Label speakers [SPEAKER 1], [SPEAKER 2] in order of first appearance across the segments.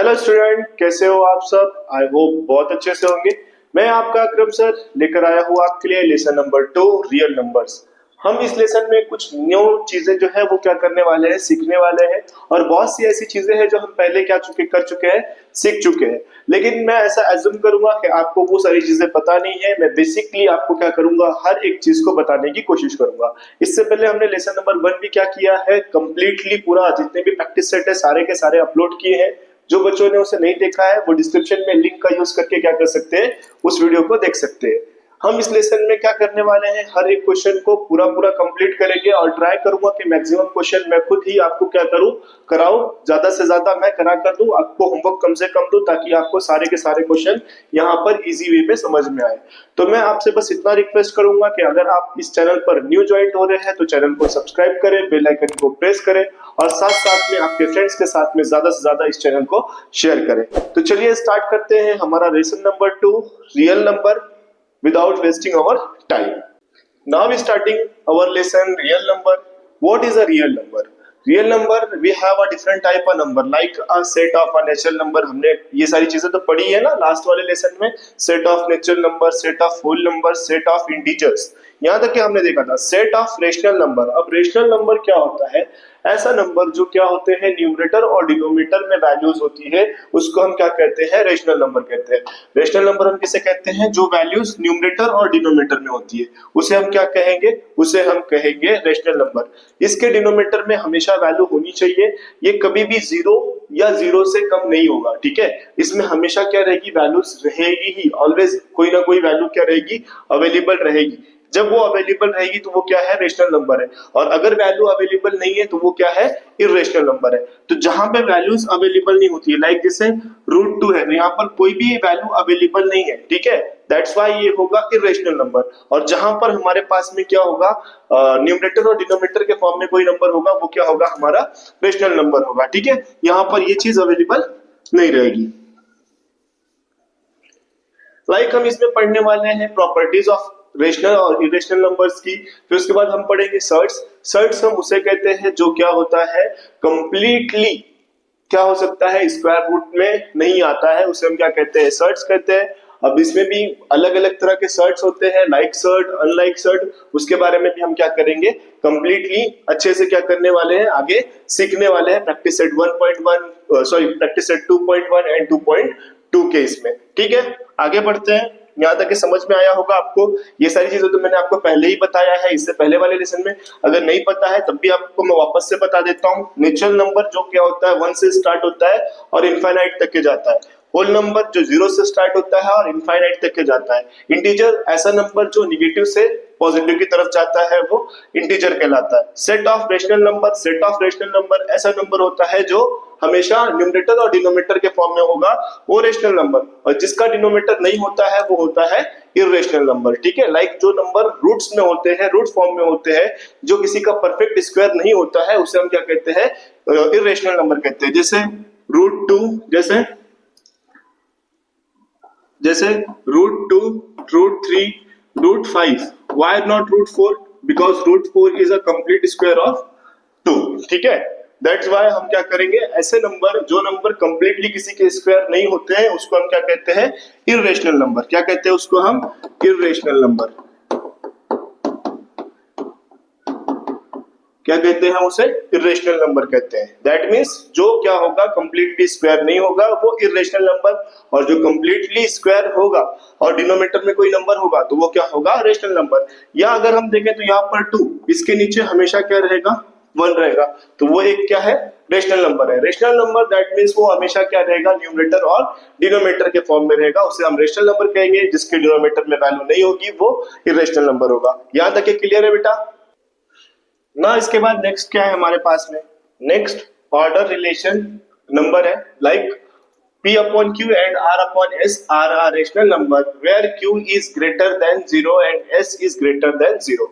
[SPEAKER 1] Hello student, कैसे हो आप सब। आई होप बहुत अच्छे से होंगे। मैं आपका अकरम सर लेकर आया हूँ आपके लिए लेसन नंबर 2 रियल नंबर्स। हम इस लेसन में कुछ न्यू चीजें जो है वो क्या करने वाले हैं, सीखने वाले हैं। और बहुत सी ऐसी चीजें हैं जो हम पहले क्या कर चुके हैं, सीख चुके हैं। लेकिन मैं ऐसा एज्यूम करूंगा कि आपको वो सारी चीजें पता नहीं है। मैं बेसिकली आपको क्या करूंगा, हर एक चीज को बताने की कोशिश करूंगा। इससे पहले हमने लेसन नंबर 1 भी क्या किया है, कंप्लीटली पूरा जितने भी प्रैक्टिस सेट है सारे के सारे अपलोड किए हैं। जो बच्चों ने उसे नहीं देखा है वो डिस्क्रिप्शन में लिंक का यूज करके क्या कर सकते हैं, उस वीडियो को देख सकते हैं। हम इस लेसन में क्या करने वाले हैं, हर एक क्वेश्चन को पूरा पूरा कंप्लीट करेंगे और ट्राई करूंगा कि मैक्सिमम क्वेश्चन मैं खुद ही आपको क्या करूं, कराऊं। ज्यादा से ज्यादा मैं करा कर दूं, आपको होमवर्क कम से कम दूं, ताकि आपको सारे के सारे क्वेश्चन यहाँ पर इजी वे में समझ में आए। तो मैं आपसे बस इतना रिक्वेस्ट करूंगा कि अगर आप इस चैनल पर न्यू ज्वाइन हो रहे हैं तो चैनल को सब्सक्राइब करें, बेल आइकन को प्रेस करें और साथ साथ में आपके फ्रेंड्स के साथ में ज्यादा से ज्यादा इस चैनल को शेयर करें। तो चलिए स्टार्ट करते हैं हमारा lesson number 2 real number without wasting our time. Now we starting our lesson real number. What is a real number? Real number we have a different type of number like a set of a natural number. हमने ये सारी चीजें तो पढ़ी है ना last वाले lesson में। Set of natural number, set of whole number, set of integers, यहाँ तक कि हमने देखा था सेट ऑफ रेशनल नंबर। अब रेशनल नंबर क्या होता है, ऐसा नंबर जो क्या होते हैं न्यूमरेटर और डिनोमिनेटर में वैल्यूज होती है, उसको हम क्या कहते हैं, रेशनल नंबर कहते हैं। रेशनल नंबर हम किसे कहते हैं, जो वैल्यूज न्यूमरेटर और डिनोमिनेटर में होती है उसे हम क्या कहेंगे, उसे हम कहेंगे रेशनल नंबर। इसके डिनोमिनेटर में हमेशा वैल्यू होनी चाहिए, ये कभी भी जीरो या जीरो से कम नहीं होगा, ठीक है। इसमें हमेशा क्या रहेगी, वैल्यूज रहेगी ही, ऑलवेज कोई ना कोई वैल्यू क्या रहेगी, अवेलेबल रहेगी। जब वो अवेलेबल रहेगी तो वो क्या है, रेशनल नंबर है। और अगर वैल्यू अवेलेबल नहीं है तो वो क्या है, इर्रेशनल नंबर है। तो जहां पे वैल्यूज अवेलेबल नहीं होती है, लाइक जैसे √2 है, यहाँ पर कोई भी वैल्यू अवेलेबल नहीं है, ठीक है, दैट्स व्हाई ये होगा इर्रेशनल नंबर। और जहां पर हमारे पास में क्या होगा, न्यूमरेटर और डिनोमिनेटर के फॉर्म में कोई नंबर होगा, वो क्या होगा, हमारा रेशनल नंबर होगा, ठीक है। यहाँ पर ये चीज अवेलेबल नहीं रहेगी। लाइक हम इसमें पढ़ने वाले हैं प्रॉपर्टीज ऑफ रेशनल और इरेशनल नंबर्स की। फिर उसके बाद हम पढ़ेंगे सर्ट्स। सर्ट्स हम उसे कहते हैं जो क्या होता है, कंप्लीटली क्या हो सकता है, स्क्वायर रूट में नहीं आता है, उसे हम क्या कहते हैं, सर्ट्स कहते हैं। अब इसमें भी अलग अलग तरह के सर्ट्स होते हैं, लाइक सर्ट, अनलाइक सर्ट, उसके बारे में भी हम क्या करेंगे, कंप्लीटली अच्छे से क्या करने वाले हैं, आगे सीखने वाले हैं practice set 1.1 sorry practice set 2.1 and 2.2 के इसमें, ठीक है। आगे बढ़ते हैं, यहाँ तक कि समझ में आया होगा आपको। ये सारी चीजें तो मैंने आपको पहले ही बताया है इससे पहले वाले लेसन में, अगर नहीं पता है तब भी आपको मैं वापस से बता देता हूँ। नेचुरल नंबर जो क्या होता है, 1 से स्टार्ट होता है और इनफाइनाइट तक के जाता है। होल नंबर जो 0 से स्टार्ट होता है और इनफाइनाइट तक के जाता है। इंटीजर ऐसा नंबर जो निगेटिव से पॉजिटिव की तरफ जाता है, वो इंटीजर कहलाता है। Set of rational number, set of rational number ऐसा नंबर होता है जो हमेशा न्यूमरेटर और डिनोमिनेटर के फॉर्म में होगा, वो रेशनल नंबर। और जिसका डिनोमिनेटर नहीं होता है वो होता है इर्रेशनल नंबर, ठीक है। लाइक जो नंबर रूट्स में होते हैं, रूट फॉर्म में होते हैं, जो किसी का परफेक्ट स्क्वायर नहीं होता है, उसे हम क्या कहते हैं, इर्रेशनल नंबर कहते हैं। जैसे √2, जैसे √2, √3, √5। Why not √4? Because √4 is a complete square of 2, ठीक है। दैट्स वाई हम क्या करेंगे, ऐसे नंबर जो नंबर कंप्लीटली किसी के स्क्वायर नहीं होते हैं उसको हम क्या कहते हैं, इर्रेशनल नंबर। क्या कहते हैं उसको हम, इर्रेशनल नंबर। क्या कहते हैं उसे, इर्रेशनल नंबर कहते हैं। दैट मींस जो क्या होगा, कंप्लीटली स्क्वायर नहीं होगा वो इर्रेशनल नंबर, और जो कंप्लीटली स्क्वायर होगा और डिनोमिनेटर में कोई नंबर होगा तो वो क्या होगा, रेशनल नंबर। या अगर हम देखें तो यहाँ पर 2, इसके नीचे हमेशा क्या रहेगा, 1 रहेगा, तो वो एक क्या है, रेशनल नंबर है। रेशनल नंबर दैट मींस वो हमेशा क्या रहेगा, न्यूमरेटर और डिनोमिनेटर के फॉर्म में रहेगा, उसे हम रेशनल नंबर कहेंगे। जिसके डिनोमिनेटर में वैल्यू नहीं होगी वो इर्रेशनल नंबर होगा। यहां तक क्लियर है बेटा ना। इसके बाद नेक्स्ट क्या है हमारे पास में, नेक्स्ट ऑर्डर रिलेशन नंबर है। Like P/Q and R/S are a rational number where Q is greater than 0 and S is greater than 0।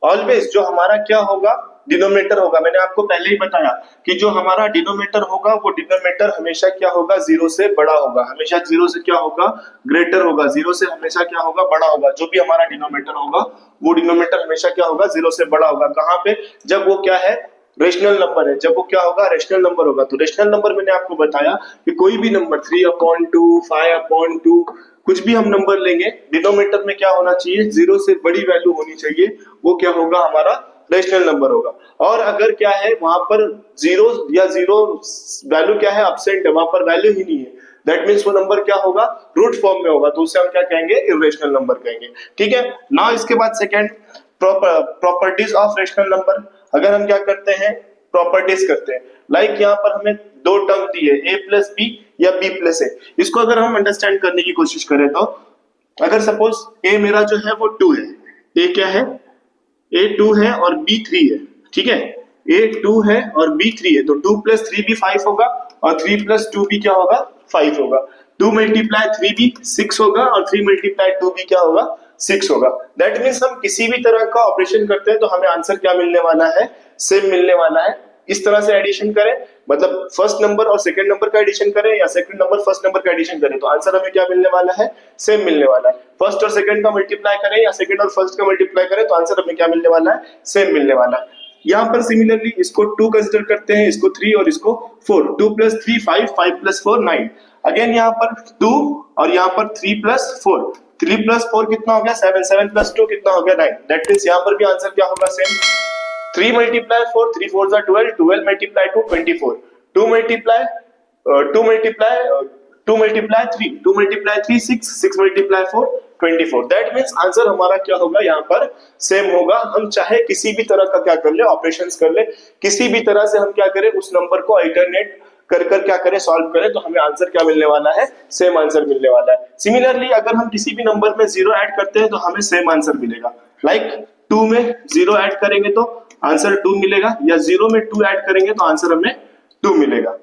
[SPEAKER 1] Always जो हमारा क्या होगा, डिनोमिनेटर होगा, मैंने आपको पहले ही बताया कि जो हमारा डिनोमिनेटर होगा वो डिनोमिनेटर हमेशा क्या होगा, 0 से बड़ा होगा, हमेशा 0 से क्या होगा, ग्रेटर होगा, 0 से हमेशा क्या होगा, बड़ा होगा। जो भी हमारा डिनोमिनेटर होगा वो डिनोमिनेटर हमेशा क्या होगा, 0 से बड़ा होगा। कहां पे, जब वो क्या है, रेशनल नंबर है, जब वो क्या होगा, रेशनल नंबर होगा। तो रेशनल नंबर मैंने आपको बताया कि कोई भी नंबर 3/2, 5/2, कुछ भी हम नंबर लेंगे, डिनोमिनेटर में क्या होना चाहिए, जीरो से बड़ी वैल्यू होनी चाहिए, वो क्या होगा, हमारा रेशनल नंबर होगा। और अगर क्या है वहां पर जीरो या जीरो वैल्यू क्या है, एब्सेंट है, वहां पर वैल्यू ही नहीं है, दैट मीन्स वो नंबर क्या होगा, रूट फॉर्म में होगा, तो उसे हम क्या कहेंगे, इर्रेशनल नंबर कहेंगे। ठीक है ना। इसके बाद second, properties of rational number. अगर हम क्या करते हैं, प्रॉपर्टीज करते हैं, लाइक यहाँ पर हमें दो टर्म दी है, a प्लस बी या b प्लस ए। इसको अगर हम अंडरस्टैंड करने की कोशिश करें तो अगर सपोज a मेरा जो है वो 2 है, a क्या है, a 2 है और b 3 है। ठीक है, a 2 है और b 3 है, तो 2 प्लस 3 भी 5 होगा और 3 प्लस 2 भी क्या होगा, 5 होगा। 2 मल्टीप्लाई 3 भी 6 होगा और 3 मल्टीप्लाई 2 भी क्या होगा, 6 होगा। दैट मीन्स हम किसी भी तरह का ऑपरेशन करते हैं तो हमें आंसर क्या मिलने वाला है, सेम मिलने वाला है। इस तरह से एडिशन करें, मतलब फर्स्ट नंबर और सेकंड नंबर का एडिशन करें या सेकंड नंबर फर्स्ट नंबर का एडिशन करें, तो आंसर हमें क्या मिलने वाला है, सेम मिलने वाला है। फर्स्ट और सेकंड का मल्टीप्लाई करें या सेकंड और फर्स्ट का मल्टीप्लाई करें, तो आंसर हमें क्या मिलने वाला है, सेम मिलने वाला है। यहाँ पर सिमिलरली इसको 2 कंसिडर करते हैं, इसको 3 और इसको 4। 2 प्लस 3 5, 5 प्लस 4 9। अगेन यहाँ पर 2 और यहाँ पर 3 प्लस 4, 3 प्लस 4 कितना हो गया, 7, 7 प्लस 2 कितना हो गया, 9। दैट मीन्स यहाँ पर भी आंसर क्या होगा, सेम। 3 मल्टीप्लाई 4, 3 4 जा 12, 12 multiply 2 24, 2 multiply 2 multiply 2 multiply 3, 2 multiply 3 6, 6 multiply 4 24। That means answer हमारा क्या होगा, यहाँ पर सेम होगा। हम चाहे किसी भी तरह का क्या कर ले, ऑपरेशंस कर ले, किसी भी तरह से हम क्या करें, उस नंबर को अल्टरनेट कर कर क्या करें, सॉल्व करें, तो हमें आंसर क्या मिलने वाला है, सेम आंसर मिलने वाला है। सिमिलरली अगर हम किसी भी नंबर में जीरो ऐड करते हैं तो हमें सेम आंसर मिलेगा। लाइक 2 में जीरो ऐड करेंगे तो आंसर 2 मिलेगा, या 0 में 2 ऐड करेंगे तो आंसर हमें 2 मिलेगा।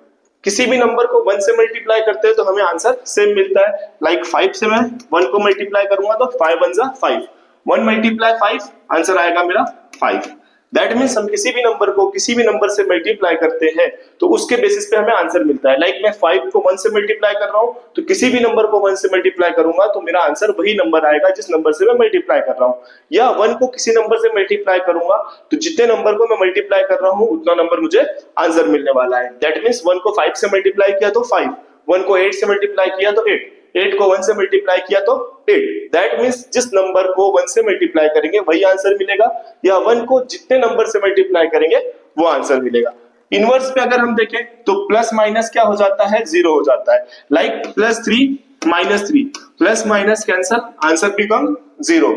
[SPEAKER 1] किसी भी नंबर को 1 से मल्टीप्लाई करते हैं तो हमें आंसर सेम मिलता है। लाइक 5 से मैं 1 को मल्टीप्लाई करूंगा तो 5 1 जा 5, 1 मल्टीप्लाई 5, आंसर आएगा मेरा 5। दैट मीन्स हम किसी भी नंबर को किसी भी नंबर से मल्टीप्लाई करते हैं तो उसके बेसिस पे हमें आंसर मिलता है। लाइक मैं 5 को 1 से मल्टीप्लाई कर रहा हूं तो किसी भी नंबर को 1 से मल्टीप्लाई करूंगा तो मेरा आंसर वही नंबर आएगा जिस नंबर से मैं मल्टीप्लाई कर रहा हूं, या 1 को किसी नंबर से मल्टीप्लाई करूंगा तो जितने नंबर को मैं मल्टीप्लाई कर रहा हूं उतना नंबर मुझे आंसर मिलने वाला है। दैट मीन्स 1 को 5 से मल्टीप्लाई किया तो 5, 1 को 8 से मल्टीप्लाई किया तो 8, 8 को 1 से मल्टीप्लाई किया तो 8। दैट मीन्स जिस नंबर को 1 से मल्टीप्लाई करेंगे वही आंसर मिलेगा, या 1 को जितने नंबर से मल्टीप्लाई करेंगे वो आंसर मिलेगा। इनवर्स पे अगर हम देखें तो प्लस माइनस क्या हो जाता है, जीरो हो जाता है। Like +3 -3, plus minus cancel, answer become zero.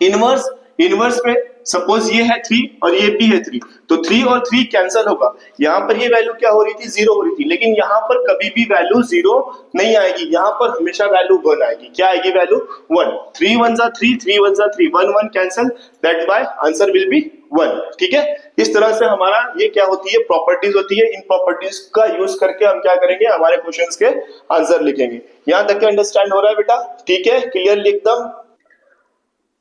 [SPEAKER 1] Inverse, inverse में सपोज ये है 3 और ये भी है 3, तो 3 और 3 कैंसल होगा। यहाँ पर ये वैल्यू क्या हो रही थी, 0 हो रही थी, लेकिन यहाँ पर कभी भी वैल्यू 0 नहीं आएगी, यहाँ पर हमेशा वैल्यू 1 आएगी। क्या आएगी, वैल्यू 1। 3 1 जा 3, 3 1 जा 3, 1 1 cancel, that bye answer will be 1। ठीक है, इस तरह से हमारा ये क्या होती है, प्रॉपर्टीज होती है। इन प्रॉपर्टीज का यूज करके हम क्या करेंगे, हमारे क्वेश्चंस के आंसर लिखेंगे। यहाँ तक के अंडरस्टैंड हो रहा है बेटा, ठीक है, क्लियरली एकदम।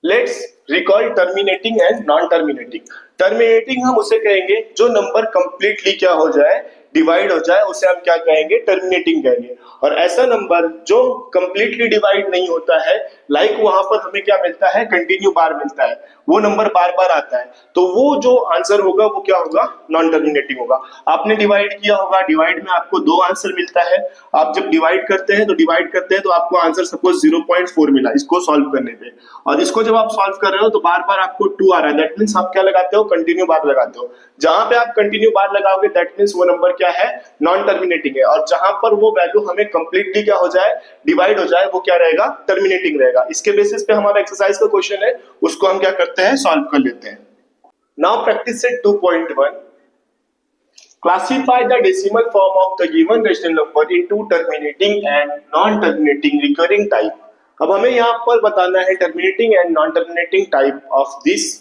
[SPEAKER 1] Let's recall terminating and non terminating. Terminating हम उसे कहेंगे जो नंबर कंप्लीटली क्या हो जाए, डिवाइड हो जाए, उसे हम क्या कहेंगे, टर्मिनेटिंग कहेंगे। और ऐसा नंबर जो कंप्लीटली डिवाइड नहीं होता है, लाइक वहां पर हमें क्या मिलता है, कंटिन्यू बार मिलता है, वो नंबर बार बार आता है, तो वो जो आंसर होगा वो क्या होगा, नॉन टर्मिनेटिंग होगा। आपने डिवाइड किया होगा, डिवाइड में आपको 2 आंसर मिलता है। आप जब डिवाइड करते हैं तो आपको आंसर सपोज 0.4 मिला इसको सॉल्व करने पे, और इसको जब आप सॉल्व कर रहे हो तो बार बार आपको 2 आ रहा है, दैट मीन्स आप क्या लगाते हो, कंटिन्यू बार लगाते हो। जहां पे आप कंटिन्यू बार लगाओगे दैट मीन्स वो नंबर क्या है, नॉन टर्मिनेटिंग है। और जहां पर वो वैल्यू हमें कंप्लीटली क्या हो जाए, डिवाइड हो जाए, वो क्या रहेगा, टर्मिनेटिंग रहेगा। इसके बेसिस पे हमारा एक्सरसाइज का क्वेश्चन है, उसको हम क्या करते हैं, सॉल्व कर लेते हैं। Now practice set 2.1, classify the decimal form of the given rational number into terminating and non-terminating recurring type। अब हमें यहाँ पर बताना है terminating and non terminating type of this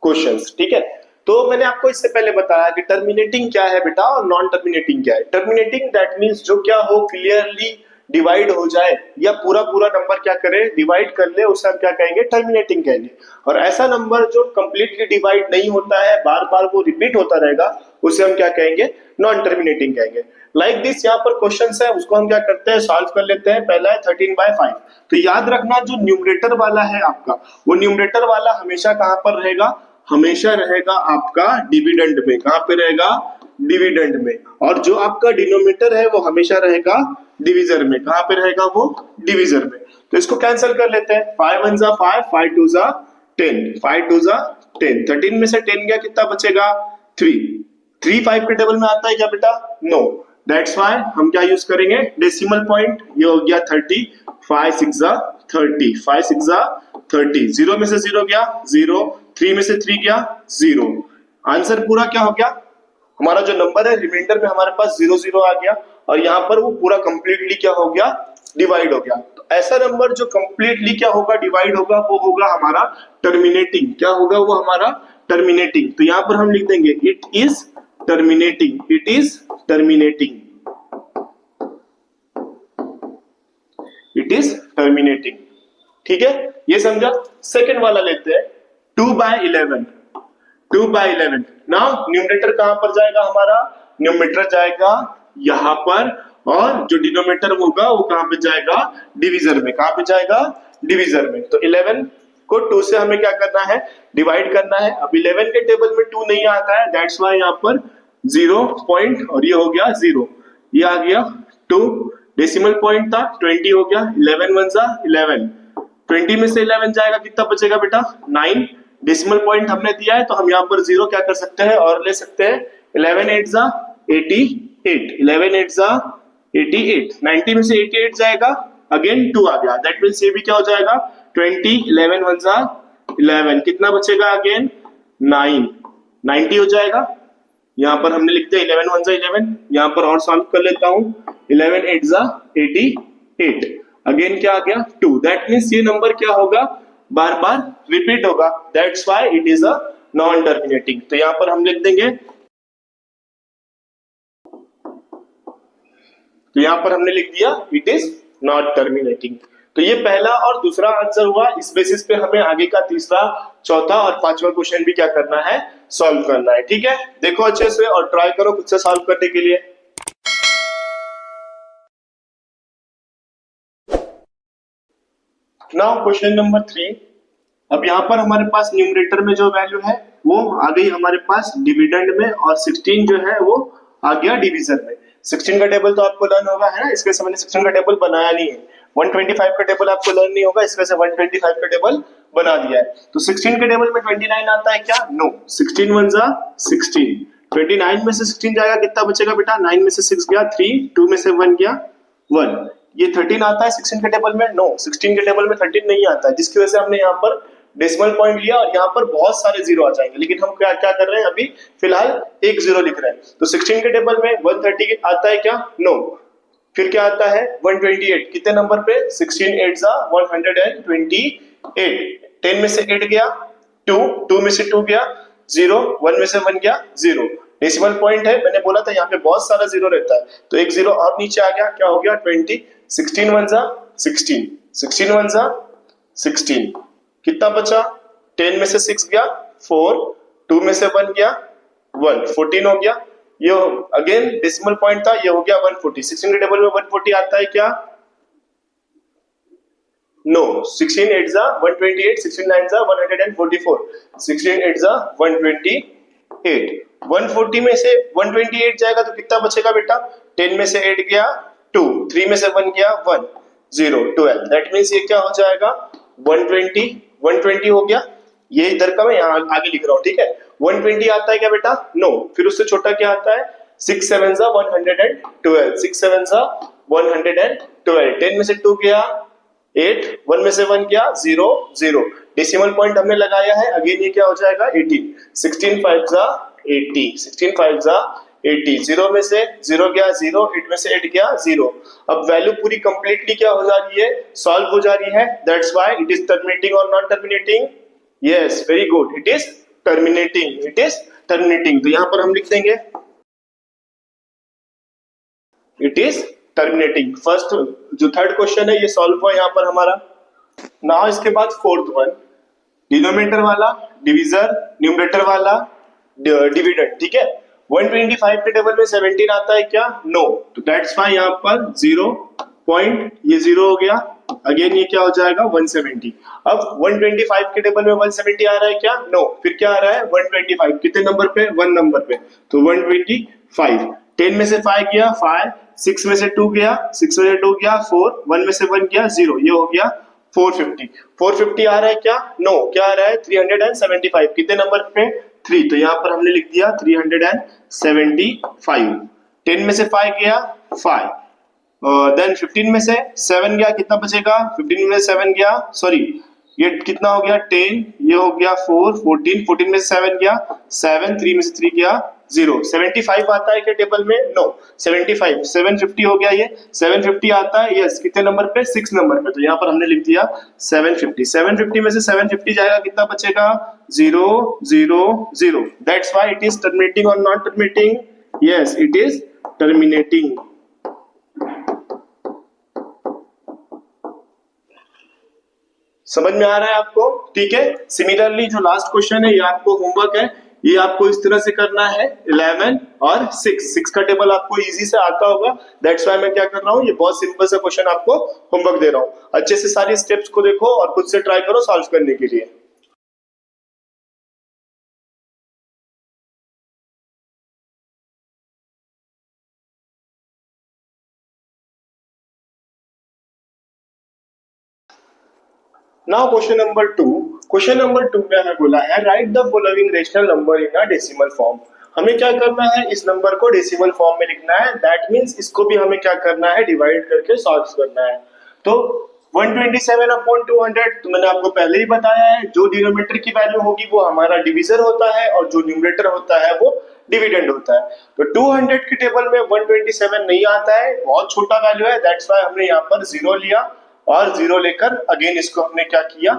[SPEAKER 1] questions. ठीक है, तो मैंने आपको इससे पहले बताया कि टर्मिनेटिंग क्या है बेटा और नॉन टर्मिनेटिंग क्या है। टर्मिनेटिंग दैट मीन्स जो क्या हो, क्लियरली डिवाइड हो जाए, या पूरा पूरा नंबर क्या करे, डिवाइड कर ले, उसे हम क्या कहेंगे, टर्मिनेटिंग कहेंगे। और ऐसा नंबर जो कंप्लीटली डिवाइड नहीं होता है, बार बार वो रिपीट होता रहेगा, उसे हम क्या कहेंगे, नॉन टर्मिनेटिंग कहेंगे। लाइक दिस यहाँ पर क्वेश्चन है, उसको हम क्या करते हैं, सॉल्व कर लेते हैं। पहला है 13/5, तो याद रखना जो न्यूमरेटर वाला है आपका, वो न्यूमरेटर वाला हमेशा कहां पर रहेगा, हमेशा रहेगा आपका डिविडेंड में। कहां पे रहेगा? डिविडेंड में। और जो आपका डिनोमिनेटर है वो हमेशा रहेगा डिविजर में। कहां पे रहेगा वो? डिविजर में। तो इसको कैंसिल कर लेते हैं। 5 1 जा 5, 5 2 जा 10, 5 2 जा 10। 13 में से 10 गया, कितना बचेगा? 3। 3 5 के टेबल में आता है क्या बेटा? नो। दैट्स व्हाई हम क्या यूज करेंगे? Decimal point. ये हो गया 30, 5 6 जा 30, 5 6 जा 30। 0 में से 0 गया 0, 3 में से 3 गया 0। आंसर पूरा क्या हो गया? हमारा जो नंबर है रिमाइंडर में हमारे पास 0 0 आ गया, और यहाँ पर वो पूरा कंप्लीटली क्या हो गया? डिवाइड हो गया। तो ऐसा नंबर जो कंप्लीटली क्या होगा? डिवाइड होगा, वो होगा हमारा टर्मिनेटिंग। क्या होगा वो? हमारा टर्मिनेटिंग। तो यहाँ पर हम लिख देंगे it is terminating, it is terminating, it is terminating. ठीक है, ये समझा। सेकंड वाला लेते हैं, 2/11। 2/11 नाउ न्यूमरेटर कहां पर जाएगा? हमारा न्यूमरेटर जाएगा यहां पर, और जो डिनोमिनेटर होगा वो कहां पे जाएगा? डिवीजर में। कहां पे जाएगा? डिवीजर में। तो 11 को 2 से हमें क्या करना है? डिवाइड करना है। अब 11 के टेबल में 2 नहीं आता है, दैट्स व्हाई यहां पर 0 पॉइंट, और ये हो गया 0, ये आ गया 2। डेसिमल पॉइंट था 20 हो गया, 11 1 जा 11। 20 में से 11 जाएगा, कितना बचेगा बेटा? 9। डेसिमल पॉइंट हमने दिया है तो हम यहाँ पर 0 क्या कर सकते हैं? और ले सकते हैं। 11 8 जा 88, 11 8 जा 88। 90 में से 88 जाएगा, अगेन 2 आ गया, दैट मींस ये भी क्या हो जाएगा? 20, 11 1 जा 11, कितना बचेगा? अगेन 9, 90 हो जाएगा। यहाँ पर हमने लिख दिया 11 1 जा 11। यहाँ पर और सॉल्व कर लेता हूँ। 11 8 जा 88, अगेन क्या आ गया? 2। दैट मींस ये नंबर क्या होगा? बार बार रिपीट होगा, that's why it is a non terminating. तो यहाँ पर हम लिख देंगे, तो यहाँ पर हमने लिख दिया इट इज नॉट टर्मिनेटिंग। तो ये पहला और दूसरा आंसर हुआ। इस बेसिस पे हमें आगे का तीसरा, चौथा और पांचवा क्वेश्चन भी क्या करना है? सॉल्व करना है। ठीक है, देखो अच्छे से और ट्राई करो खुद से सॉल्व करने के लिए। Now question number 3। अब यहाँ पर हमारे पास न्यूमरेटर में जो वैल्यू है वो आ गई हमारे पास डिविडेंड में, और 16 जो है वो आ गया डिवीजन में। 16 का टेबल तो आपको लर्न होगा, है ना? इसके से मैंने 16 का टेबल बनाया नहीं है। 125 का टेबल आपको लर्न नहीं होगा, इसके से 125 का टेबल बना दिया है। तो 16 के टेबल में 29 आता है क्या? नो। 16 1 जा 16। 29 में से 16 जाएगा, कितना बचेगा बेटा? 9 में से 6 गया 3, 2 में से 1 गया 1। ये 13 आता है 16 के टेबल में? नो, 16 के टेबल में 13 नहीं आता है, जिसकी वजह से हमने यहाँ पर डेसिमल पॉइंट लिया, और यहाँ पर बहुत सारे 0 आ जाएंगे। लेकिन हम क्या क्या कर रहे हैं? अभी फिलहाल एक 0 लिख रहे हैं। तो 16 के टेबल में 130 आता है क्या? नो। फिर क्या आता है? 128। कितने नंबर पे? 16 8 जा 128। 10 में से 8 गया 2, 2 में से 2 गया 0, 1 में से 1 गया 0। डेसिमल पॉइंट है, मैंने बोला था यहाँ पे बहुत सारा 0 रहता है, तो एक 0 और नीचे आ गया, क्या हो गया? 20। 16 1 जा 16, 16 1 जा 16, कितना बचा? 10 में से 6 गया 4, 2 में से 1 गया 1, 14 हो गया। ये अगेन डेसिमल पॉइंट था, ये हो गया 140। 16 के टेबल में 140 आता है क्या? नो। 16 8 जा 128, 16 9 जा 144, 16 8 जा 128। 140 में से 128 जाएगा तो कितना बचेगा बेटा? 10 में से 8 गया 2, 3 में से 1 गया 1, 0, 12। दैट मींस ये क्या हो जाएगा? 120 हो गया। ये इधर का मैं यहाँ आगे लिख रहा हूँ, ठीक है? 120 आता है क्या बेटा? नो। फिर उससे छोटा क्या आता है? 6 7 जा 112, 6 7 जा 112। 10 में से 2 गया 8, 1 में से 1 गया 0, 0। डेसिमल पॉइंट हमने लगाया है, अगेन ये क्या हो जाएगा? 18। 16 5 जा 80, 16 5 जा 80। 0 में से 0 गया 0, 8 में से 8 गया 0। अब वैल्यू पूरी कंप्लीटली क्या हो जा रही है? सॉल्व हो जा रही है। That's why it is terminating और non terminating? Yes, very good, it is terminating, it is terminating. तो यहां पर हम लिख देंगे इट इज टर्मिनेटिंग। फर्स्ट जो थर्ड क्वेश्चन है ये सॉल्व हुआ यहाँ पर हमारा। नाउ इसके बाद फोर्थ वन, डिनोमिनेटर वाला डिविजर, न्यूमरेटर वाला डिविडेंड। ठीक है, 125 के टेबल में 17 आता है क्या? नो। तो दैट्स व्हाई यहाँ पर 0 पॉइंट, ये 0 हो गया, अगेन ये क्या हो जाएगा 170। अब 125 के टेबल में 170 आ रहा है क्या? नो। फिर क्या आ रहा है 125 कितने नंबर पे? 1 नंबर पे, तो 125। 10 में से 5 गया 5, 6 में से 2 गया 6 में से 2 गया 4, 1 में से 1 गया 0, ये हो गया 450। 450 आ रहा है क्या? नो। क्या आ रहा है 375 कितने नंबर पे? 3, तो यहाँ पर हमने लिख दिया 375। 10 में से 5 गया 5, देन 15 में से 7 गया, कितना बचेगा? 15 में से 7 गया, सॉरी ये कितना हो गया 10, ये हो गया 4, 14, 14 में से 7 गया 7, 3 में से 3 गया 0। 75 आता है क्या टेबल में? नो। 75 750 हो गया, ये 750 आता है, यस कितने नंबर पे? 6 नंबर पे, तो यहाँ पर हमने लिख दिया 750। 750 में से 750 जाएगा, कितना बचेगा? 0 0 0। That's why it is terminating और not terminating? Yes it is terminating. समझ में आ रहा है आपको? ठीक है। सिमिलरली जो लास्ट क्वेश्चन है ये आपको होमवर्क है, ये आपको इस तरह से करना है 11 और 6 का टेबल आपको इजी से आता होगा। दैट्स व्हाई मैं क्या कर रहा हूँ, ये बहुत सिंपल सा क्वेश्चन आपको होमवर्क दे रहा हूँ। अच्छे से सारी स्टेप्स को देखो और खुद से ट्राई करो सॉल्व करने के लिए। Now question number 2। Question number 2 में हमें बोला है right the following rational number in a decimal form. हमें क्या करना है, इस नंबर को डेसिमल फॉर्म में लिखना है। दैट मींस इसको भी हमें क्या करना है, डिवाइड करके सॉल्व करना है। तो 127/200 तो मैंने आपको पहले ही बताया है, जो डिनोमिनेटर की वैल्यू होगी वो हमारा डिविजर होता है और जो न्यूमरेटर होता है वो डिविडेंड होता है। तो 200 के टेबल में 127 नहीं आता है, बहुत छोटा वैल्यू है, दैट्स व्हाई हमने यहाँ पर 0 लिया और 0 लेकर अगेन इसको हमने क्या किया,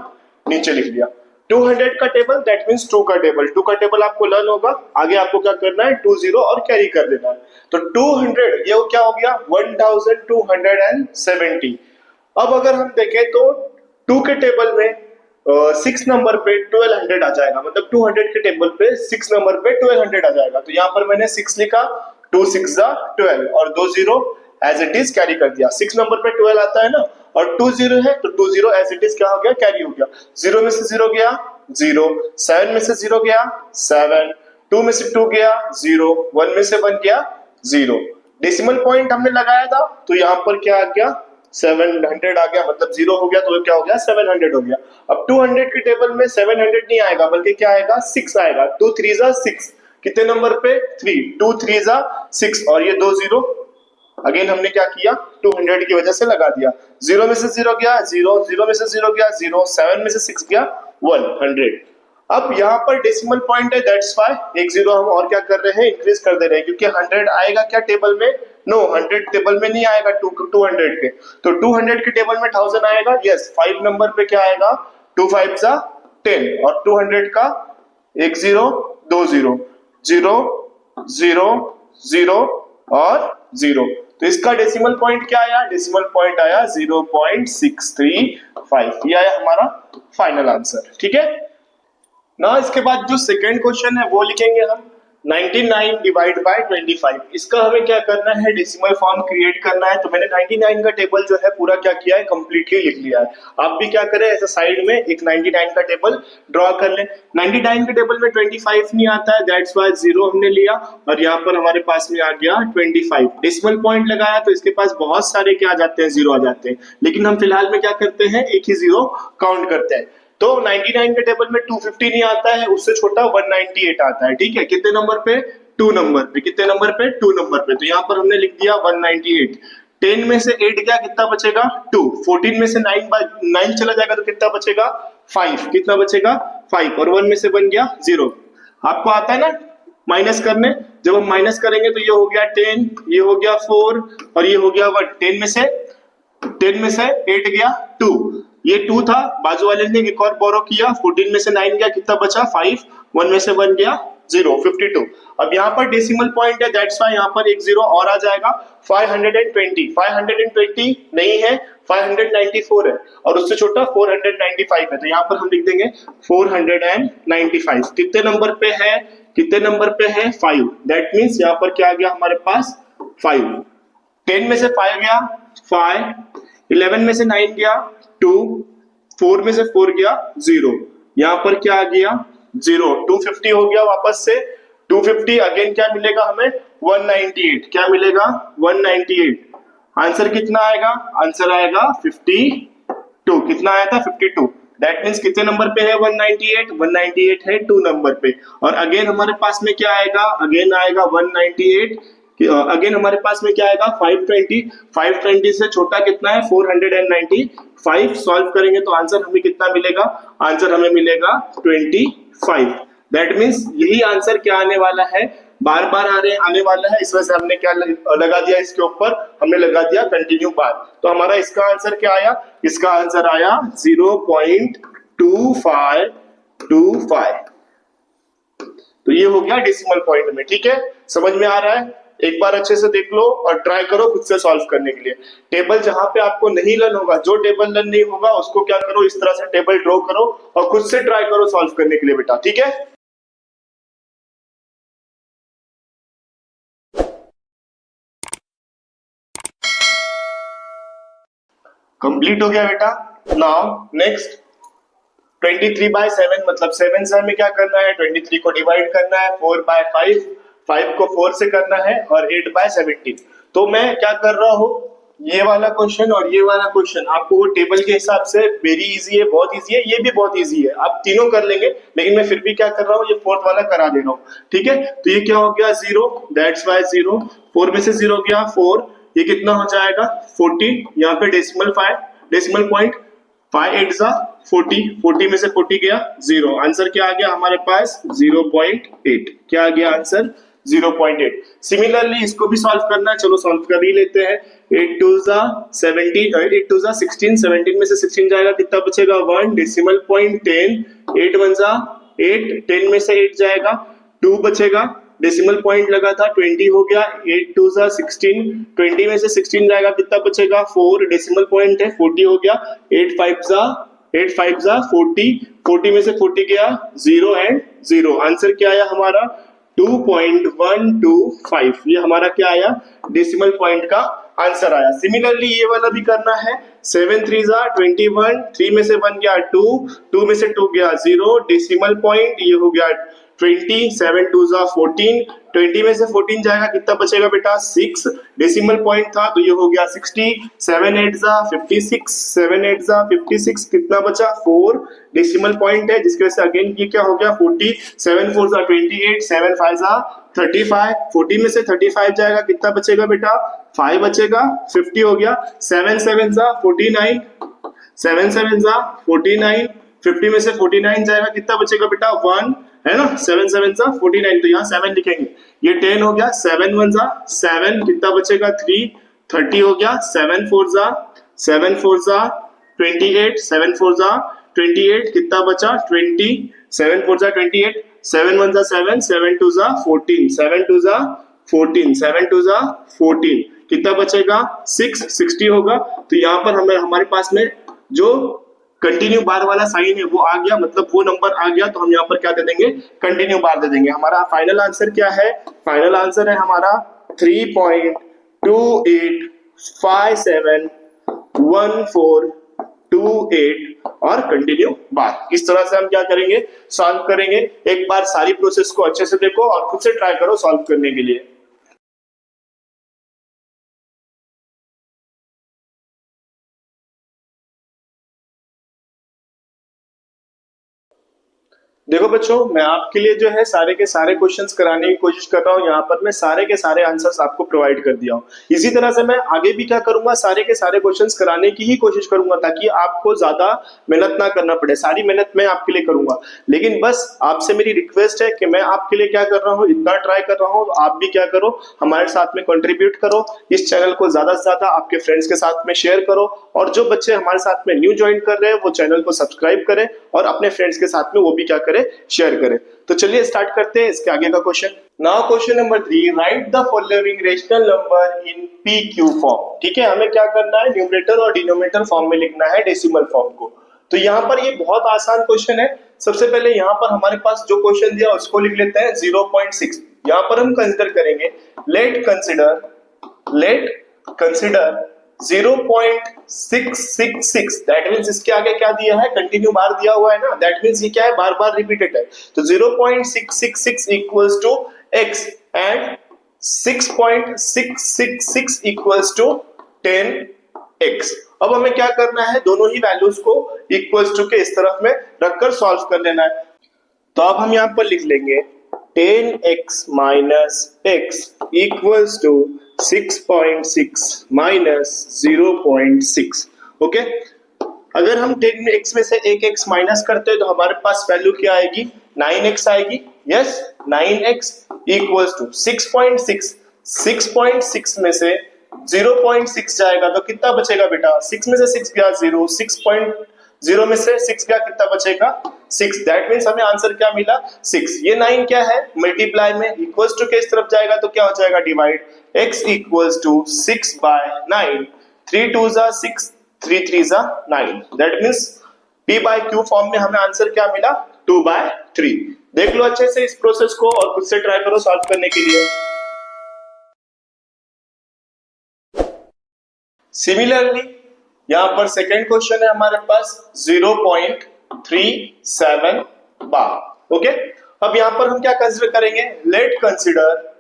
[SPEAKER 1] नीचे लिख दिया। 200 का टेबल दैट मींस 2 का टेबल, 2 का टेबल आपको लर्न होगा, आगे आपको क्या करना है 20 और कैरी कर देना है। तो 200 ये क्या हो गया 1270। अब अगर हम देखें तो 2 के टेबल में 6 नंबर पे 1200 आ जाएगा, मतलब 200 के टेबल पे 6 नंबर पे 1200 आ जाएगा। तो यहाँ पर मैंने 6 लिखा, 2 6 12 और 2 0 एज इट इज कैरी कर दिया। 6 नंबर पे 12 आता है ना, और 2 0 है तो 2 0 एज इट इज क्या हो गया, कैरी हो गया। 0 में से 0 गया 0, 7 में से 0 गया 7, 2 में से 2 गया 0, 1 में से 1 गया 0। डेसिमल पॉइंट हमने लगाया था तो यहाँ पर क्या आ गया 700 आ गया, मतलब 0 हो गया तो क्या हो गया 700 हो गया। अब 200 के टेबल में 700 नहीं आएगा बल्कि क्या आएगा 6 आएगा। 2 3 6 कितने नंबर पे 3, 2 3 6 और ये 2 0 अगेन हमने क्या किया 200 की वजह से लगा दिया। 0 में से 0 गया 0, 0 में से 0 गया 0, 7 में से 6 गया 100। अब यहाँ पर डेसिमल पॉइंट है, दैट्स व्हाई एक 0 हम और क्या कर रहे हैं, इंक्रीज कर दे रहे हैं, क्योंकि 100 आएगा क्या टेबल में, नो 100 टेबल में नहीं आएगा 200 के, तो 200 के टेबल में 1000 आएगा। यस 5 नंबर पे क्या आएगा 2 5 10 और 200 का 1 0 2 0 0 0 0 और 0, तो इसका डेसिमल पॉइंट क्या आया, डेसिमल पॉइंट आया 0.635। ये आया हमारा फाइनल आंसर। ठीक है ना। इसके बाद जो सेकंड क्वेश्चन है वो लिखेंगे हम 99 डिवाइड बाय 25। इसका हमें क्या करना है, डेसिमल फॉर्म क्रिएट करना है। तो मैंने 99 का टेबल जो है पूरा क्या किया है, कंप्लीटली लिख लिया है। आप भी क्या करें, ऐसा साइड में एक 99 का टेबल ड्रॉ कर लें। 99 के टेबल में 25 नहीं आता है, दैट्स व्हाई 0 हमने लिया और यहाँ पर हमारे पास में आ गया 25। डेसिमल पॉइंट लगाया तो इसके पास बहुत सारे क्या आ जाते हैं, 0 आ जाते हैं, लेकिन हम फिलहाल में क्या करते हैं, एक ही 0 काउंट करते हैं। तो 99 के टेबल में 250 नहीं आता है, उससे छोटा 198 आता है। ठीक है, कितने नंबर पे, 2 नंबर पे, कितने नंबर पे, 2 नंबर पे, तो यहाँ पर हमने लिख दिया 198। 10 में से 8 गया, कितना बचेगा 2। 14 में से 9 चला जाएगा तो कितना बचेगा 5, कितना बचेगा 5, और 1 में से बन गया 0। आपको आता है ना माइनस करने, जब हम माइनस करेंगे तो ये हो गया 10, ये हो गया 4 और ये हो गया 1। 10 में से 8 गया 2, ये 2 था, बाजू वाले ने एक और बोरो किया, 14 में से 9 गया, कितना बचा 5, 1 में से 1 गया 0, 52। अब यहाँ पर डेसिमल पॉइंट है, दैट्स व्हाई यहाँ पर एक 0 और आ जाएगा। 520 नहीं है, 594 है और उससे छोटा 495 है, तो यहाँ पर हम लिख देंगे 495। कितने नंबर पे है, कितने नंबर पे है 5, दैट मीन्स यहाँ पर क्या आ गया हमारे पास 5। 10 में से 5 गया 5, 11 में से 9 गया 2, 4 में से 4 गया 0, यहाँ पर क्या आ गया 0, 250 हो गया वापस से 250, अगेन क्या मिलेगा हमें 198, क्या मिलेगा 198, आंसर कितना आएगा, आंसर आएगा 52, कितना आया था 52, दैट मीन्स कितने नंबर पे है 198, 198 है 2 नंबर पे, और अगेन हमारे पास में क्या आएगा, अगेन आएगा 198, अगेन हमारे पास में क्या आएगा 520, 520 से छोटा कितना है 495, सॉल्व करेंगे तो आंसर हमें कितना मिलेगा, आंसर हमें मिलेगा 25, दैट मीन्स यही आंसर क्या आने वाला है, बार बार आने वाला है, इस वजह से हमने क्या लगा दिया इसके ऊपर, हमने लगा दिया कंटिन्यू बार, तो हमारा इसका आंसर क्या आया, इसका आंसर आया 0.2525, तो ये हो गया डेसिमल पॉइंट में। ठीक है, समझ में आ रहा है, एक बार अच्छे से देख लो और ट्राई करो खुद से सॉल्व करने के लिए। टेबल जहां पे आपको नहीं लर्न होगा, जो टेबल लर्न नहीं होगा उसको क्या करो, इस तरह से टेबल ड्रॉ करो और खुद से ट्राई करो सॉल्व करने के लिए बेटा। ठीक है, कंप्लीट हो गया बेटा। नाउ नेक्स्ट 23/7 मतलब 7 से हमें क्या करना है, 23 को डिवाइड करना है 4/5, 5 को 4 से करना है और 8/17। तो मैं क्या कर रहा हूँ, ये वाला क्वेश्चन और ये वाला क्वेश्चन आपको वो टेबल के हिसाब से वेरी इजी है, बहुत इजी है, ये भी बहुत इजी है, आप तीनों कर लेंगे, लेकिन मैं फिर भी क्या कर रहा हूँ, ये फोर्थ वाला करा दे रहा हूँ। ठीक है, तो ये क्या हो गया 0, दैट्स वाई 0, 4 में से 0 गया 4, ये कितना हो जाएगा 40, यहाँ पे डेसिमल पॉइंट 5 8 40, 40 में से 40 गया 0, आंसर क्या आ गया हमारे पास 0.8, क्या आ गया आंसर 0.8। सिमिलरली इसको भी सॉल्व करना है, चलो सॉल्व कर ही लेते हैं। 8 2 17, 8 2 16, 17 में से 16 जाएगा कितना बचेगा 1, डेसिमल पॉइंट 10, 8 1 8, 10 में से 8 जाएगा 2 बचेगा, डेसिमल पॉइंट लगा था 20 हो गया, 8 2 16, 20 में से 16 जाएगा कितना बचेगा 4, डेसिमल पॉइंट है 40 हो गया, 8 5 40, 40 में से 40 गया 0 एंड 0, आंसर क्या आया हमारा 2.125, ये हमारा क्या आया डेसिमल पॉइंट का आंसर आया। सिमिलरली ये वाला भी करना है, 7 3 21, 3 में से 1 गया 2, 2 में से 2 गया 0, डेसिमल पॉइंट ये हो गया 20, 7 2 14, 20 में से 14 जाएगा कितना बचेगा बेटा 6, डेसिमल पॉइंट था तो ये हो गया 60, 7 8 56, 7 8 56, कितना बचा 4, डेसिमल पॉइंट है जिसकी वजह से अगेन ये क्या हो गया 40, 7 4 28, 7 5 35, 40 में से 35 जाएगा कितना बचेगा बेटा 5 बचेगा, 50 हो गया, 7 7 49, 7 7 49, 50 में से 49 जाएगा कितना बचेगा बेटा 1, है ना, 7 7 49, तो यहाँ 7 लिखेंगे, ये 10 हो गया, 7 1 7, कितना बचेगा 3, 30 हो गया, 7 4 28, 7 4 28, कितना बचा 20, 7 4 28, 7 1 7, 7 2 14, 7 2 14, 7 2 14, कितना बचेगा 6, 60 होगा, तो यहाँ पर हमारे पास में जो कंटिन्यू बार वाला साइन है वो आ गया, मतलब वो नंबर आ गया, तो हम यहाँ पर क्या दे देंगे कंटिन्यू बार दे देंगे। हमारा फाइनल आंसर क्या है, फाइनल आंसर है हमारा 3.28571428 और कंटिन्यू बार। इस तरह से हम क्या करेंगे सॉल्व करेंगे। एक बार सारी प्रोसेस को अच्छे से देखो और खुद से ट्राई करो सॉल्व करने के लिए। देखो बच्चों, मैं आपके लिए जो है सारे के सारे क्वेश्चंस कराने की कोशिश कर रहा हूँ। यहाँ पर मैं सारे के सारे आंसर्स आपको प्रोवाइड कर दिया हूँ। इसी तरह से मैं आगे भी क्या करूंगा, सारे के सारे क्वेश्चंस कराने की ही कोशिश करूंगा ताकि आपको ज्यादा मेहनत ना करना पड़े। सारी मेहनत मैं आपके लिए करूंगा, लेकिन बस आपसे मेरी रिक्वेस्ट है कि मैं आपके लिए क्या कर रहा हूँ, इतना ट्राई कर रहा हूँ, आप भी क्या करो हमारे साथ में कंट्रीब्यूट करो। इस चैनल को ज्यादा से ज्यादा आपके फ्रेंड्स के साथ में शेयर करो, और जो बच्चे हमारे साथ में न्यू ज्वाइन कर रहे हैं वो चैनल को सब्सक्राइब करें और अपने फ्रेंड्स के साथ में वो भी क्या करें शेयर करें। तो चलिए स्टार्ट करते हैं इसके आगे का question. Now question number 3, right the following rational number in PQ form. ठीक है, हमें क्या करना है, न्यूमरेटर और डिनोमिनेटर फॉर्म में लिखना है डेसिमल फॉर्म को। तो यहाँ पर ये बहुत आसान क्वेश्चन है। सबसे पहले यहाँ पर हमारे पास जो क्वेश्चन दिया उसको लिख लेते हैं 0.6। यहाँ पर हम कंसीडर करेंगे, लेट कंसीडर 0.666, दैट मीन्स इसके आगे क्या दिया है, कंटिन्यू बार दिया हुआ है ना, दैट मीन्स ये क्या है, बार बार रिपीटेड है। तो 0.666 equals to x and 6.666 equals to 10x। अब हमें क्या करना है, दोनों ही वैल्यूज को इक्वल्स टू के इस तरफ में रखकर सॉल्व कर लेना है। तो अब हम यहां पर लिख लेंगे 10x minus x equals to 6.6 minus 0.6। Okay, अगर हम 10x में से एक x माइनस करते हैं तो हमारे पास वैल्यू क्या आएगी, 9x आएगी। यस, 9x इक्वल्स टू 6.6, 6.6 में से 0.6 जाएगा तो कितना बचेगा बेटा, 6 में से 6 गया 0, 6.0 में से 6 गया, कितना बचेगा 6। दैट मीन्स हमें आंसर क्या मिला, 6। ये 9 क्या है, मल्टीप्लाई में इक्वल्स टू के इस तरफ जाएगा तो क्या हो जाएगा, डिवाइड। x इक्वल्स टू 6/9, 3 2 जा 6, 3 3 जा 9। That means p by q form में हमें आंसर क्या मिला, 2/3। देख लो अच्छे से इस प्रोसेस को और खुद से ट्राई करो सॉल्व करने के लिए। सिमिलरली यहां पर सेकेंड क्वेश्चन है हमारे पास 0.37 बार। ओके, अब यहां पर हम क्या कंसीडर करेंगे, let consider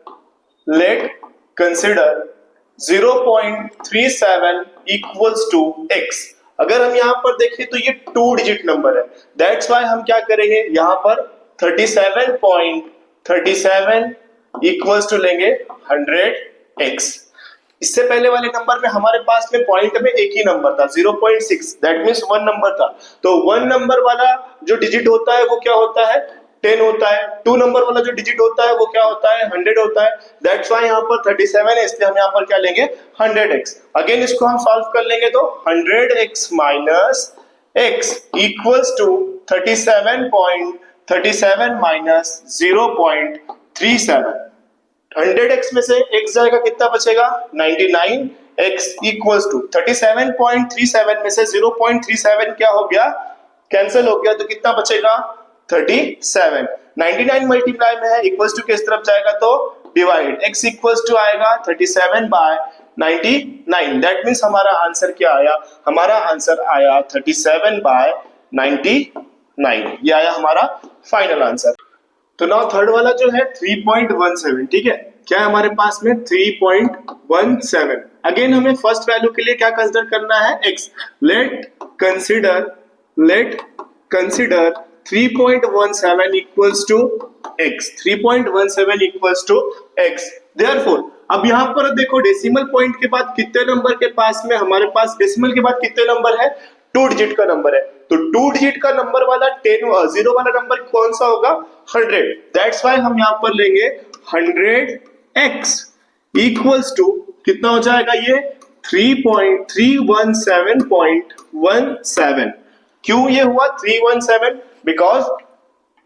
[SPEAKER 1] 0.37 equals to x। अगर हम यहां पर देखें तो ये 2 डिजिट नंबर है, दैट्स व्हाई हम क्या करेंगे, यहां पर 37.37 इक्वल्स टू लेंगे 100x। इससे पहले वाले नंबर में हमारे पास में पॉइंट में एक ही नंबर था 0.6, दैट मींस 1 नंबर था। तो 1 नंबर वाला जो डिजिट होता है वो क्या होता है, 10 होता है। 2 नंबर वाला जो डिजिट होता है वो क्या होता है, 100 होता है। दैट्स व्हाई यहाँ पर 37 है, इसलिए हम यहाँ पर क्या लेंगे, 100x। अगेन इसको हम सॉल्व कर लेंगे तो 100x minus x equals to 37.37 minus 0.37। 100x में से x जाएगा, कितना बचेगा, 99x इक्वल्स टू 37.37 में से 0.37 क्या हो गया, कैंसिल हो गया, तो कितना बचेगा, 37। 99 मल्टीप्लाई में है, इक्वल्स टू किस तरफ जाएगा तो डिवाइड, x इक्वल्स टू आएगा 37/99। दैट मींस हमारा आंसर क्या आया, हमारा आंसर आया 37/99। ये आया हमारा फाइनल आंसर। तो नाउ थर्ड वाला जो है 3.17, ठीक है, क्या है हमारे पास में 3.17। अगेन हमें फर्स्ट वैल्यू के लिए क्या कंसीडर करना है, x। Let consider 3.17 equals to x, 3.17 equals to x। Therefore अब यहां पर देखो डेसिमल पॉइंट के बाद कितने नंबर के पास में, हमारे पास डेसिमल के बाद कितने नंबर है, 2 डिजिट का नंबर है। तो 2 डिजिट का नंबर वाला 0 वाला नंबर कौन सा होगा, 100। दैट्स व्हाई हम यहां पर लेंगे 100x इक्वल्स टू कितना हो जाएगा, ये 3.317.17। क्यों ये हुआ 317, बिकॉज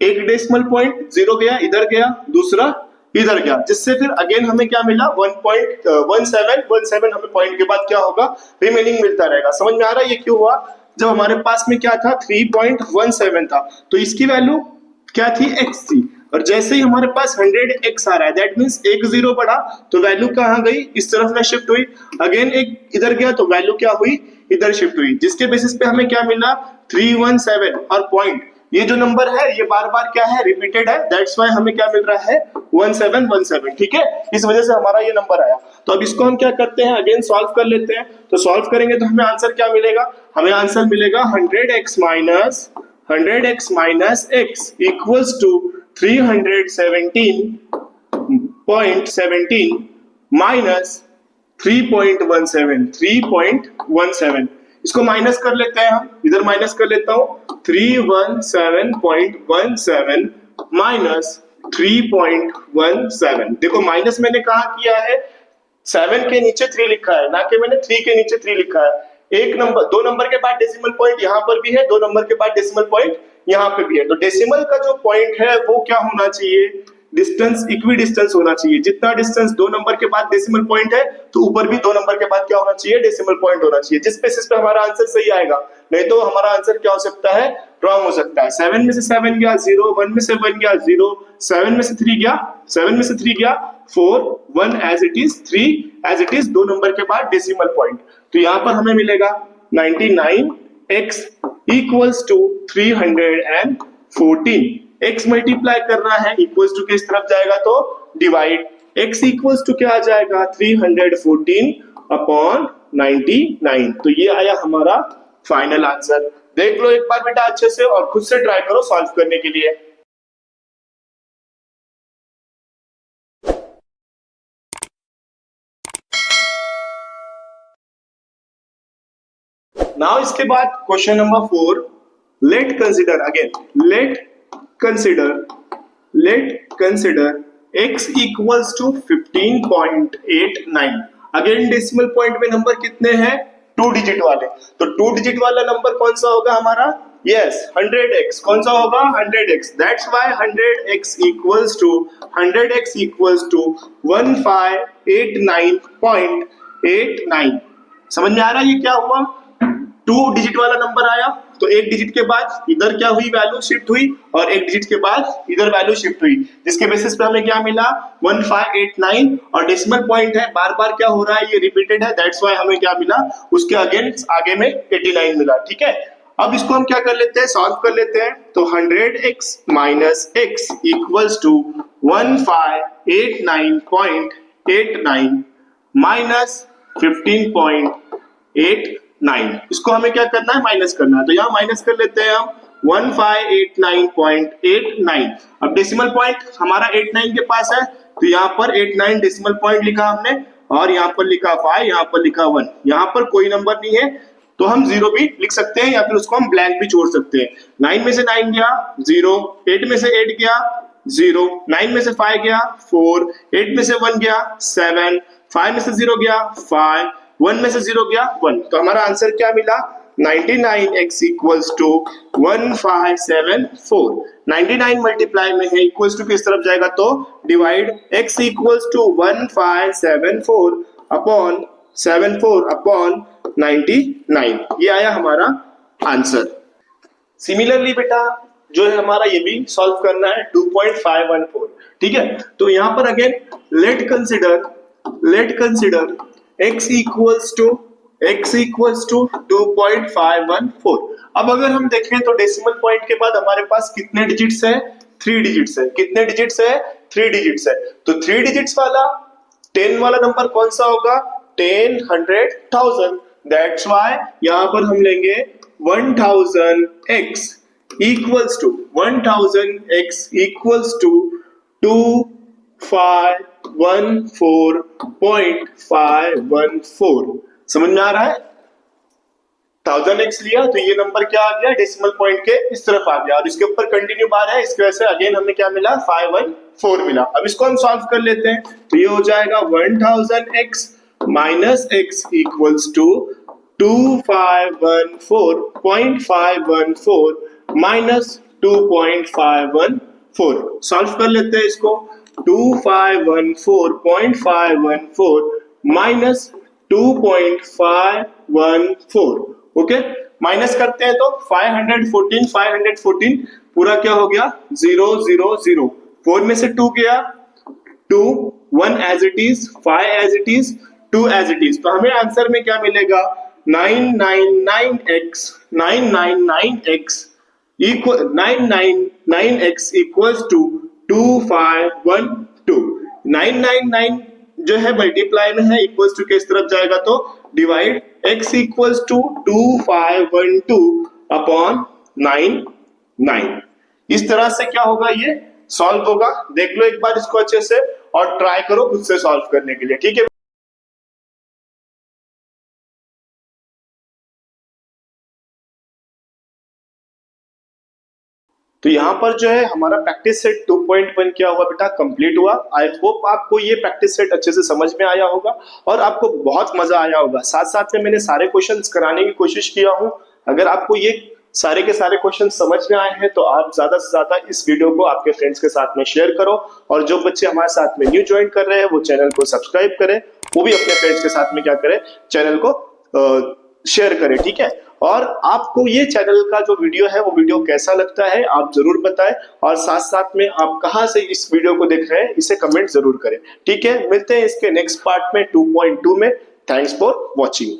[SPEAKER 1] एक डेसिमल पॉइंट 0 गया, इधर गया, दूसरा इधर गया, जिससे फिर अगेन हमें क्या मिला 1.17 हमें पॉइंट के बाद क्या होगा, रिमेनिंग मिलता रहेगा। समझ में आ रहा है ये क्यों हुआ, जब हमारे पास में क्या था 3.17 था तो इसकी वैल्यू क्या थी, x थी, और जैसे ही हमारे पास 100x आ रहा है दैट मींस एक 0 बढ़ा तो वैल्यू कहां गई, इस तरफ में शिफ्ट हुई। अगेन एक इधर गया तो वैल्यू क्या हुई, इधर शिफ्ट हुई, जिसके बेसिस पे हमें क्या मिला 317। और पॉइंट ये जो नंबर है ये बार बार क्या है, रिपीटेड है, दैट्स व्हाई हमें क्या मिल रहा है 1717। ठीक है, इस वजह से हमारा ये नंबर आया। तो अब इसको हम क्या करते हैं, अगेन सॉल्व कर लेते हैं। तो सॉल्व करेंगे तो हमें आंसर क्या मिलेगा, हमें आंसर मिलेगा 100x minus x equals to 317.17 minus 3.17। इसको माइनस कर लेते हैं हम, इधर माइनस कर लेता हूं, 317.17 माइनस 3.17। देखो माइनस मैंने कहा किया है, 7 के नीचे 3 लिखा है, ना कि मैंने 3 के नीचे 3 लिखा है। एक नंबर, 2 नंबर के बाद डेसिमल पॉइंट यहाँ पर भी है, 2 नंबर के बाद डेसिमल पॉइंट यहाँ पे भी है। तो डेसिमल का जो पॉइंट है वो क्या होना चाहिए, डिस्टेंस इक्वी डिस्टेंस होना चाहिए। जितना डिस्टेंस 2 नंबर के बाद डेसिमल पॉइंट है तो ऊपर भी 2 नंबर के बाद क्या होना चाहिए, डेसिमल पॉइंट होना चाहिए, जिस बेसिस पे हमारा आंसर सही आएगा। नहीं तो हमारा आंसर क्या हो सकता है, रॉन्ग हो सकता है। 7 में से 7 गया 0, 1 में से 1 गया 0, 7 में से 3 गया 7 में से 3 गया 4, 1 as it is, 3 as it is, 2 number के बाद डेसिमल पॉइंट। तो यहाँ पर हमें मिलेगा 99x equals to 314। x multiply करना है, इक्वल्स टू किस तरफ जाएगा तो डिवाइड, x इक्वल्स टू क्या आ जाएगा 314 अपॉन 99। तो ये आया हमारा फाइनल आंसर। देख लो एक बार बेटा अच्छे से और खुद से ट्राई करो सॉल्व करने के लिए। नाउ इसके बाद question number 4, let consider x equals to 15.89। Again decimal point में नंबर कितने हैं 2 डिजिट वाले, तो 2 डिजिट वाला नंबर कौन सा होगा हमारा, यस 100x। कौन सा होगा 100x, that's why 100x equals to 1589.89। समझ में आ रहा है ये क्या हुआ, 2 डिजिट वाला नंबर आया तो एक डिजिट के बाद इधर क्या हुई वैल्यू शिफ्ट हुई और एक डिजिट के बाद इधर वैल्यू शिफ्ट हुई, जिसके बेसिस पे हमें क्या मिला 1589। और डेसिमल पॉइंट है, बार बार क्या हो रहा है ये रिपीटेड है, दैट्स व्हाई हमें क्या मिला उसके अगेंस्ट आगे में 89 मिला। ठीक है, अब इसको हम क्या कर लेते हैं सॉल्व कर लेते हैं। तो 100x minus x equals to 1589.89 minus 15.89। इसको हमें क्या करना है माइनस करना है, तो यहाँ माइनस कर लेते हैं हम 1589.89। अब डेसिमल पॉइंट हमारा 89 के पास है तो यहाँ पर 89 डेसिमल पॉइंट लिखा हमने और यहाँ पर लिखा 5, यहाँ पर लिखा 1, यहाँ पर कोई नंबर नहीं है तो हम 0 भी लिख सकते हैं या फिर उसको हम ब्लैंक भी छोड़ सकते हैं। 9 में से 9 गया 0, 8 में से 8 गया 0, 9 में से 5 गया 4, 8 में से 1 गया 7, 5 में से 0 गया 5, 1 में से 0 गया 1। तो हमारा आंसर क्या मिला 99x इक्वल्स टू 1574। 99 मल्टीप्लाई में है, इक्वल्स टू किस तरफ जाएगा तो divide, x equals to 1574 upon 74 upon 99। ये आया हमारा आंसर। सिमिलरली बेटा जो है हमारा ये भी सॉल्व करना है 2.514। ठीक है, तो यहां पर again let consider x equals to 2.514। अब अगर हम देखें तो डेसिमल पॉइंट के बाद हमारे पास कितने डिजिट्स है 3 डिजिट्स है। कितने डिजिट्स है 3 डिजिट्स है, तो 3 डिजिट्स वाला 10 वाला नंबर कौन सा होगा 10, 100, 1000। दैट्स व्हाई यहां पर हम लेंगे 1000x इक्वल्स टू 2514.514। समझ में आ रहा है, 1000x लिया तो ये नंबर क्या आ गया डेसिमल पॉइंट के इस तरफ आ गया और इसके ऊपर कंटिन्यू बार है, इसकी वजह से अगेन हमें क्या मिला 514 मिला। अब इसको हम सॉल्व कर लेते हैं तो ये हो जाएगा 1000x minus x equals to 2514.514 minus 2.514। Solve कर लेते हैं इसको, 2514.514 माइनस 2.514। ओके, माइनस करते हैं तो 514 पूरा क्या हो गया 0 0 0, 4 में से 2 गया 2, 1 as it is, 5 as it is, 2 as it is. तो हमें आंसर में क्या मिलेगा 999x इक्वल्स टू 2512। 999 जो है मल्टीप्लाई में है, इक्वल्स टू किस तरफ जाएगा तो divide, x equals to 2512 upon 99। इस तरह से क्या होगा ये सॉल्व होगा। देख लो एक बार इसको अच्छे से और ट्राई करो खुद से सॉल्व करने के लिए। ठीक है, तो यहाँ पर जो है हमारा प्रैक्टिस सेट 2.1 क्या हुआ बेटा कंप्लीट हुआ। आई होप आपको ये प्रैक्टिस सेट अच्छे से समझ में आया होगा और आपको बहुत मजा आया होगा। साथ साथ में मैंने सारे क्वेश्चंस कराने की कोशिश किया हूँ। अगर आपको ये सारे के सारे क्वेश्चन समझ में आए हैं तो आप ज्यादा से ज्यादा इस वीडियो को आपके फ्रेंड्स के साथ में शेयर करो और जो बच्चे हमारे साथ में न्यू ज्वाइन कर रहे हैं वो चैनल को सब्सक्राइब करें, वो भी अपने फ्रेंड्स के साथ में क्या करें चैनल को शेयर करें। ठीक है, और आपको ये चैनल का जो वीडियो है वो वीडियो कैसा लगता है आप जरूर बताएं और साथ साथ में आप कहां से इस वीडियो को देख रहे हैं इसे कमेंट जरूर करें। ठीक है, मिलते हैं इसके नेक्स्ट पार्ट में 2.2 में। Thanks for watching.